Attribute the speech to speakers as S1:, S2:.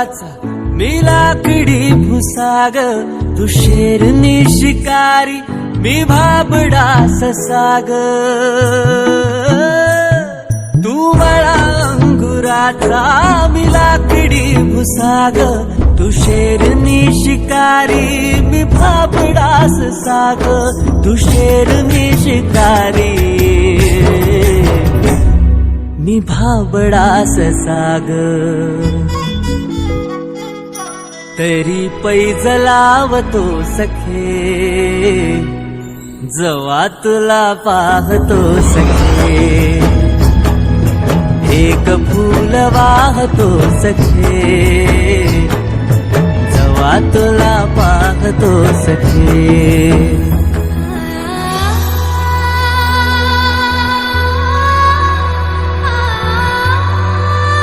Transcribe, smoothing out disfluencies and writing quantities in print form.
S1: अंगुराचा मी लाकडी भुसाग, तू शेरनी शिकारी मी भाबडा ससाग. तू मला अंगुराचा मी लाकडी भुसाग, तू शेरनी शिकारी मी भाबडा ससाग. तू शेरनी शिकारी मी भाबडा ससाग. तरी पैज लावतो सखे, जवा तुला पाहतो सखे. एक फूल वाहतो सखे, जवा तुला पाहतो सखे.